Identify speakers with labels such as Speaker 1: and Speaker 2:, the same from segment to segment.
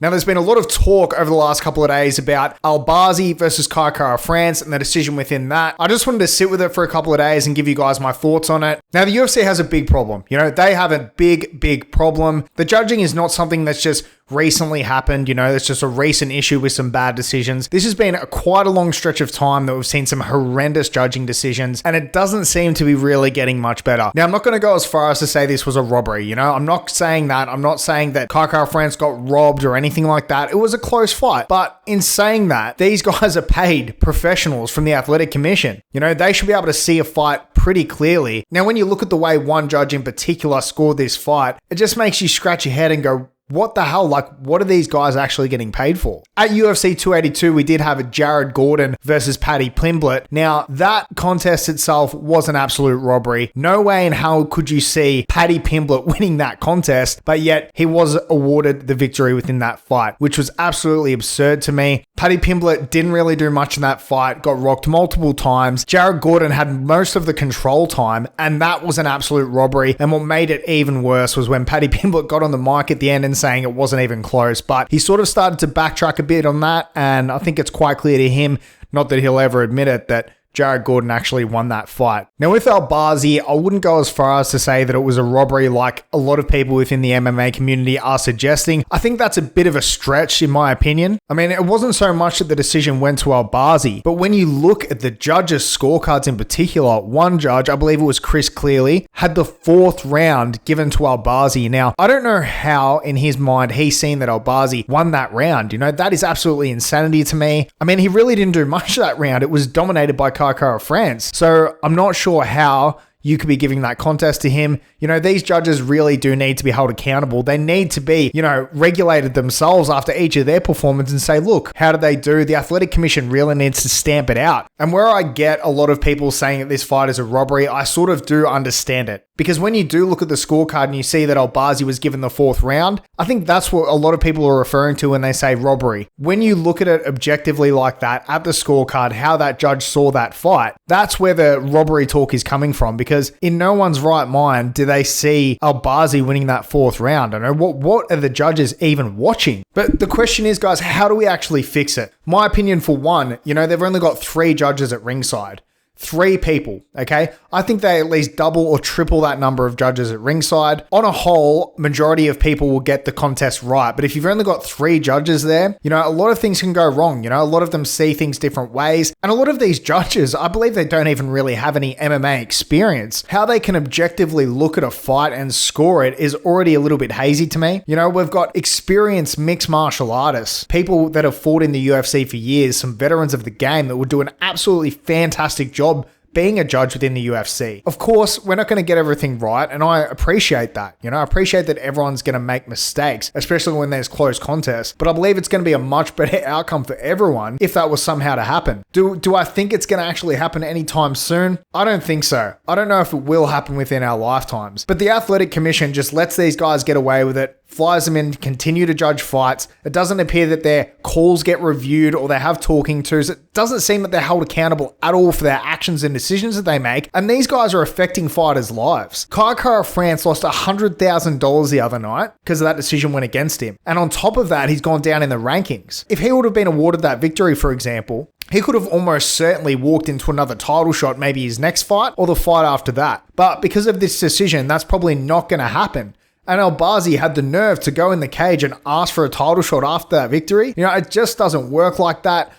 Speaker 1: Now, there's been a lot of talk over the last couple of days about Albazi versus Kai France and the decision within that. I just wanted to sit with it for a couple of days and give you guys my thoughts on it. Now, the UFC has a big problem. They have a big problem. The judging is not something that's just recently happened. It's just a recent issue with some bad decisions. This has been quite a long stretch of time that we've seen some horrendous judging decisions, and it doesn't seem to be really getting much better. Now, I'm not going to go as far as to say this was a robbery. I'm not saying that. I'm not saying that Kai France got robbed or anything like that. It was a close fight. But in saying that, these guys are paid professionals from the Athletic Commission. They should be able to see a fight pretty clearly. Now, when you look at the way one judge in particular scored this fight, it just makes you scratch your head and go, what the hell? What are these guys actually getting paid for? At UFC 282, we did have a Jared Gordon versus Paddy Pimblett. Now, that contest itself was an absolute robbery. No way in hell could you see Paddy Pimblett winning that contest, but yet he was awarded the victory within that fight, which was absolutely absurd to me. Paddy Pimblett didn't really do much in that fight, got rocked multiple times. Jared Gordon had most of the control time, and that was an absolute robbery. And what made it even worse was when Paddy Pimblett got on the mic at the end and saying it wasn't even close, but he sort of started to backtrack a bit on that, and I think it's quite clear to him, not that he'll ever admit it, that Jared Gordon actually won that fight. Now, with Albazi, I wouldn't go as far as to say that it was a robbery like a lot of people within the MMA community are suggesting. I think that's a bit of a stretch in my opinion. It wasn't so much that the decision went to Albazi, but when you look at the judges' scorecards in particular, one judge, I believe it was Chris Clearly, had the fourth round given to Albazi. Now, I don't know how in his mind he's seen that Albazi won that round. That is absolutely insanity to me. He really didn't do much that round. It was dominated by Kai France. So I'm not sure how you could be giving that contest to him. These judges really do need to be held accountable. They need to be, regulated themselves after each of their performance and say, look, how did they do? The Athletic Commission really needs to stamp it out. And where I get a lot of people saying that this fight is a robbery, I sort of do understand it. Because when you do look at the scorecard and you see that Albazi was given the fourth round, I think that's what a lot of people are referring to when they say robbery. When you look at it objectively like that at the scorecard, how that judge saw that fight, that's where the robbery talk is coming from. Because in no one's right mind do they see Albazi winning that fourth round. I know what are the judges even watching? But the question is, guys, how do we actually fix it? My opinion, for one, they've only got 3 judges at ringside. 3 people, okay? I think they at least double or triple that number of judges at ringside. On a whole, majority of people will get the contest right. But if you've only got 3 judges there, a lot of things can go wrong. A lot of them see things different ways. And a lot of these judges, I believe they don't even really have any MMA experience. How they can objectively look at a fight and score it is already a little bit hazy to me. We've got experienced mixed martial artists, people that have fought in the UFC for years, some veterans of the game that would do an absolutely fantastic job being a judge within the UFC. Of course, we're not going to get everything right, and I appreciate that. I appreciate that everyone's going to make mistakes, especially when there's close contests, but I believe it's going to be a much better outcome for everyone if that was somehow to happen. Do I think it's going to actually happen anytime soon? I don't think so. I don't know if it will happen within our lifetimes, but the Athletic Commission just lets these guys get away with it, flies them in, continue to judge fights. It doesn't appear that their calls get reviewed or they have talking tos. It doesn't seem that they're held accountable at all for their actions and decisions that they make. And these guys are affecting fighters' lives. Kai France lost $100,000 the other night because that decision went against him. And on top of that, he's gone down in the rankings. If he would have been awarded that victory, for example, he could have almost certainly walked into another title shot, maybe his next fight or the fight after that. But because of this decision, that's probably not going to happen. And Albazi had the nerve to go in the cage and ask for a title shot after that victory. It just doesn't work like that.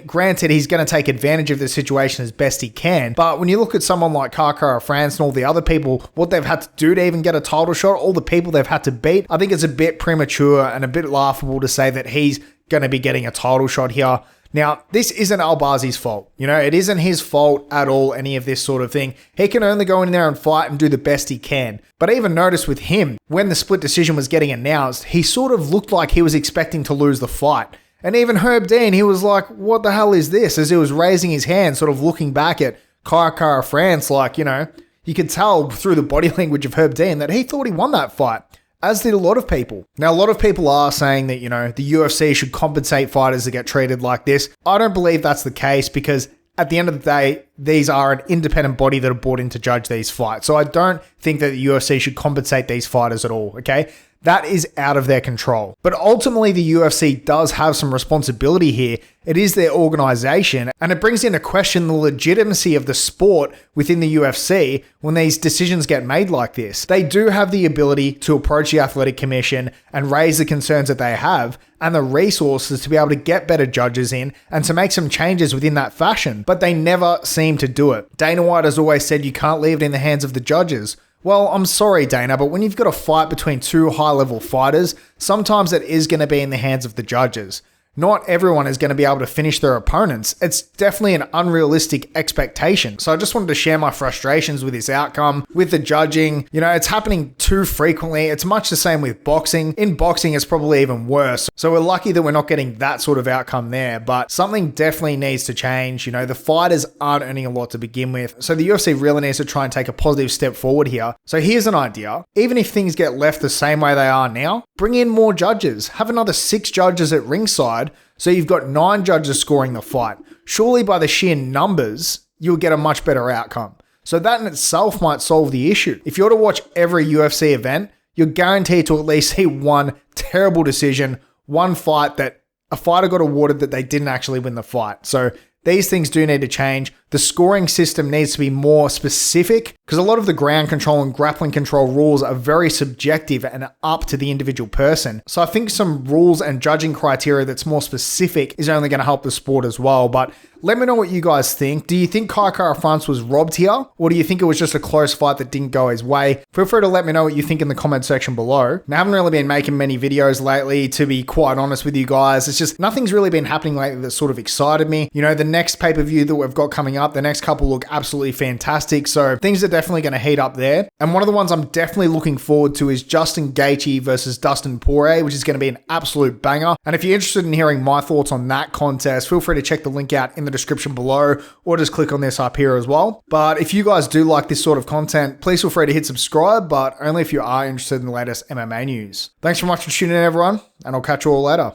Speaker 1: Granted, he's going to take advantage of the situation as best he can. But when you look at someone like Kai France and all the other people, what they've had to do to even get a title shot, all the people they've had to beat, I think it's a bit premature and a bit laughable to say that he's going to be getting a title shot here. Now, this isn't Albazi's fault. It isn't his fault at all, any of this sort of thing. He can only go in there and fight and do the best he can. But I even noticed with him, when the split decision was getting announced, he sort of looked like he was expecting to lose the fight. And even Herb Dean, he was like, what the hell is this? As he was raising his hand, sort of looking back at Kai France, you could tell through the body language of Herb Dean that he thought he won that fight. As did a lot of people. Now, a lot of people are saying that, the UFC should compensate fighters that get treated like this. I don't believe that's the case because at the end of the day, these are an independent body that are brought in to judge these fights. So I don't think that the UFC should compensate these fighters at all, okay? That is out of their control. But ultimately, the UFC does have some responsibility here. It is their organization, and it brings into question the legitimacy of the sport within the UFC when these decisions get made like this. They do have the ability to approach the Athletic Commission and raise the concerns that they have, and the resources to be able to get better judges in and to make some changes within that fashion, but they never seem to do it. Dana White has always said you can't leave it in the hands of the judges. Well, I'm sorry, Dana, but when you've got a fight between two high-level fighters, sometimes it is going to be in the hands of the judges. Not everyone is going to be able to finish their opponents. It's definitely an unrealistic expectation. So I just wanted to share my frustrations with this outcome, with the judging. You know, it's happening too frequently. It's much the same with boxing. In boxing, it's probably even worse. So we're lucky that we're not getting that sort of outcome there, but something definitely needs to change. You know, the fighters aren't earning a lot to begin with. So the UFC really needs to try and take a positive step forward here. So here's an idea. Even if things get left the same way they are now, bring in more judges. Have another 6 judges at ringside, so you've got 9 judges scoring the fight. Surely by the sheer numbers, you'll get a much better outcome. So that in itself might solve the issue. If you're to watch every UFC event, you're guaranteed to at least see one terrible decision, one fight that a fighter got awarded that they didn't actually win the fight. So these things do need to change. The scoring system needs to be more specific because a lot of the ground control and grappling control rules are very subjective and up to the individual person. So I think some rules and judging criteria that's more specific is only going to help the sport as well. But let me know what you guys think. Do you think Kai Kara-France was robbed here? Or do you think it was just a close fight that didn't go his way? Feel free to let me know what you think in the comment section below. Now, I haven't really been making many videos lately, to be quite honest with you guys. It's just nothing's really been happening lately that sort of excited me. You know, the next pay-per-view that we've got coming up, the next couple look absolutely fantastic. So things are definitely going to heat up there. And one of the ones I'm definitely looking forward to is Justin Gaethje versus Dustin Poirier, which is going to be an absolute banger. And if you're interested in hearing my thoughts on that contest, feel free to check the link out in the description below, or just click on this up here as well. But if you guys do like this sort of content, please feel free to hit subscribe, but only if you are interested in the latest MMA news. Thanks so much for tuning in, everyone, and I'll catch you all later.